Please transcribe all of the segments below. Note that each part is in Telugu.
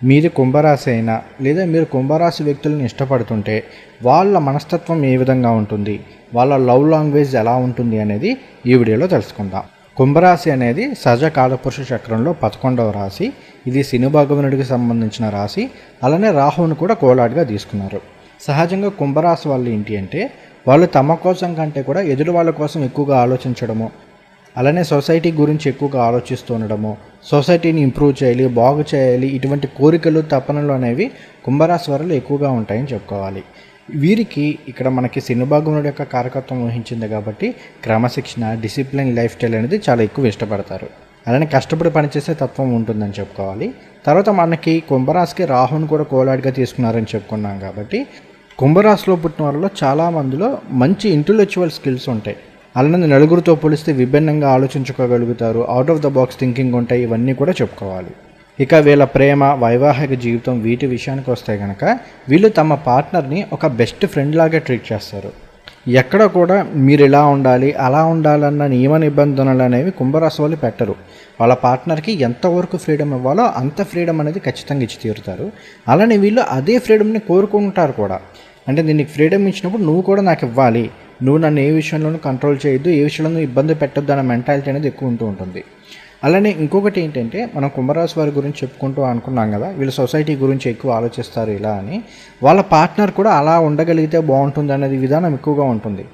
మీది కుంభరాశి అయినా లేదా మీరు కుంభరాశి వ్యక్తులను ఇష్టపడుతుంటే వాళ్ళ మనస్తత్వం ఏ విధంగా ఉంటుంది, వాళ్ళ లవ్ లాంగ్వేజ్ ఎలా ఉంటుంది అనేది ఈ వీడియోలో తెలుసుకుందాం. కుంభరాశి అనేది సహజ కాలపురుష చక్రంలో 11వ రాశి. ఇది శని భగవానుడికి సంబంధించిన రాశి. అలానే రాహువును కూడా కోలాడిగా తీసుకున్నారు. సహజంగా కుంభరాశి వాళ్ళు ఏంటి అంటే వాళ్ళు తమ కోసం కంటే కూడా ఎదుటి వాళ్ళ కోసం ఎక్కువగా ఆలోచించడము, అలానే సొసైటీ గురించి ఎక్కువగా ఆలోచిస్తూ ఉండడము, సొసైటీని ఇంప్రూవ్ చేయాలి, బాగు చేయాలి, ఇటువంటి కోరికలు తపనలు అనేవి కుంభరాశి వారిలో ఎక్కువగా ఉంటాయని చెప్పుకోవాలి. వీరికి ఇక్కడ మనకి శని భగవానుడి యొక్క కారకత్వం వహించింది కాబట్టి క్రమశిక్షణ, డిసిప్లిన్ లైఫ్ స్టైల్ అనేది చాలా ఎక్కువ ఇష్టపడతారు. అలానే కష్టపడి పనిచేసే తత్వం ఉంటుందని చెప్పుకోవాలి. తర్వాత మనకి కుంభరాశికి రాహుని కూడా కోలాడిగా తీసుకున్నారని చెప్పుకున్నాం కాబట్టి కుంభరాశిలో పుట్టిన వాళ్ళలో చాలామందిలో మంచి ఇంటెలెక్చువల్ స్కిల్స్ ఉంటాయి. అలానే నలుగురితో పోలిస్తే విభిన్నంగా ఆలోచించుకోగలుగుతారు, out of the box thinking ఉంటాయి. ఇవన్నీ కూడా చెప్పుకోవాలి. ఇక వీళ్ళ ప్రేమ, వైవాహిక జీవితం వీటి విషయానికి వస్తే కనుక వీళ్ళు తమ పార్ట్నర్ని ఒక బెస్ట్ ఫ్రెండ్ లాగా ట్రీట్ చేస్తారు. ఎక్కడ కూడా మీరు ఇలా ఉండాలి, అలా ఉండాలన్న నియమ నిబంధనలు అనేవి కుంభరాశి వాళ్ళు పెట్టరు. వాళ్ళ పార్ట్నర్కి ఎంతవరకు ఫ్రీడమ్ ఇవ్వాలో అంత ఫ్రీడమ్ అనేది ఖచ్చితంగా ఇచ్చి తీరుతారు. అలానే వీళ్ళు అదే ఫ్రీడమ్ని కోరుకుంటారు కూడా. అంటే దీనికి ఫ్రీడమ్ ఇచ్చినప్పుడు నువ్వు కూడా నాకు ఇవ్వాలి, నువ్వు నన్ను ఏ విషయంలోనూ కంట్రోల్ చేయొద్దు, ఏ విషయంలోనూ ఇబ్బంది పెట్టొద్దు అనే మెంటాలిటీ అనేది ఎక్కువ ఉంటుంది. అలానే ఇంకొకటి ఏంటంటే మనం కుంభరాశి వారి గురించి చెప్పుకుంటూ అనుకున్నాం కదా, వీళ్ళు సొసైటీ గురించి ఎక్కువ ఆలోచిస్తారు ఇలా అని. వాళ్ళ పార్ట్నర్ కూడా అలా ఉండగలిగితే బాగుంటుంది అనేది విధానం ఎక్కువగా ఉంటుంది.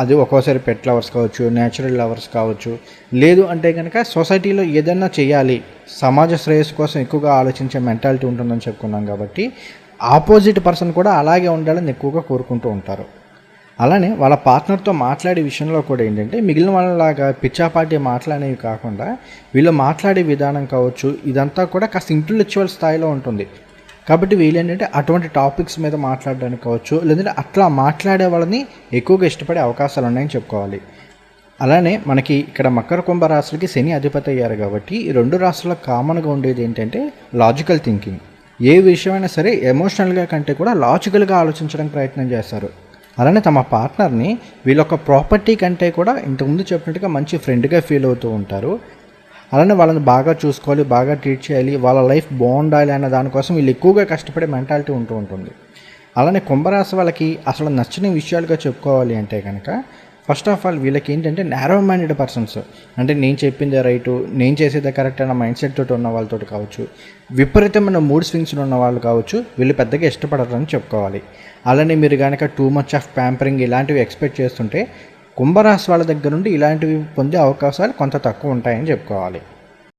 అది ఒక్కోసారి పెట్ లవర్స్ కావచ్చు, న్యాచురల్ లవర్స్ కావచ్చు, లేదు అంటే కనుక సొసైటీలో ఏదైనా చేయాలి, సమాజ శ్రేయస్సు కోసం ఎక్కువగా ఆలోచించే మెంటాలిటీ ఉంటుందని చెప్పుకున్నాం కాబట్టి ఆపోజిట్ పర్సన్ కూడా అలాగే ఉండాలని ఎక్కువగా కోరుకుంటూ ఉంటారు. అలానే వాళ్ళ పార్ట్నర్తో మాట్లాడే విషయంలో కూడా ఏంటంటే మిగిలిన వాళ్ళలాగా పిచ్చాపాటి మాట్లాడేవి కాకుండా వీళ్ళు మాట్లాడే విధానం కావచ్చు, ఇదంతా కూడా కాస్త ఇంటెలెక్చువల్ స్థాయిలో ఉంటుంది. కాబట్టి వీళ్ళు ఏంటంటే అటువంటి టాపిక్స్ మీద మాట్లాడడానికి కావచ్చు, లేదంటే అట్లా మాట్లాడే వాళ్ళని ఎక్కువగా ఇష్టపడే అవకాశాలు ఉన్నాయని చెప్పుకోవాలి. అలానే మనకి ఇక్కడ మకర కుంభ రాశులకి శని అధిపతి అయ్యారు కాబట్టి ఈ రెండు రాశులకు కామన్గా ఉండేది ఏంటంటే లాజికల్ థింకింగ్. ఏ విషయమైనా సరే ఎమోషనల్గా కంటే కూడా లాజికల్గా ఆలోచించడానికి ప్రయత్నం చేస్తారు. అలానే తమ పార్ట్నర్ని వీళ్ళొక ప్రాపర్టీ కంటే కూడా ఇంతకుముందు చెప్పినట్టుగా మంచి ఫ్రెండ్గా ఫీల్ అవుతూ ఉంటారు. అలానే వాళ్ళని బాగా చూసుకోవాలి, బాగా ట్రీట్ చేయాలి, వాళ్ళ లైఫ్ బాగుండాలి అన్న దానికోసం వీళ్ళు ఎక్కువగా కష్టపడే మెంటాలిటీ ఉంటుంది. అలానే కుంభరాశి వాళ్ళకి అసలు నచ్చని విషయాలుగా చెప్పుకోవాలి అంటే కనుక ఫస్ట్ ఆఫ్ ఆల్ వీళ్ళకి ఏంటంటే నారో మైండెడ్ పర్సన్స్. అంటే నేను చెప్పిందే రైటు, నేను చేసేదే కరెక్ట్ అన్న మైండ్ సెట్ తోటి ఉన్న వాళ్ళతో కావచ్చు, విపరీతమైన మూడ్ స్వింగ్స్లో ఉన్న వాళ్ళు కావచ్చు, వీళ్ళు పెద్దగా ఇష్టపడరని చెప్పుకోవాలి. అలానే మీరు కనుక టూ మచ్ ఆఫ్ ప్యాంపరింగ్ ఇలాంటివి ఎక్స్పెక్ట్ చేస్తుంటే కుంభరాశి వాళ్ళ దగ్గర నుండి ఇలాంటివి పొందే అవకాశాలు కొంత తక్కువ ఉంటాయని చెప్పుకోవాలి.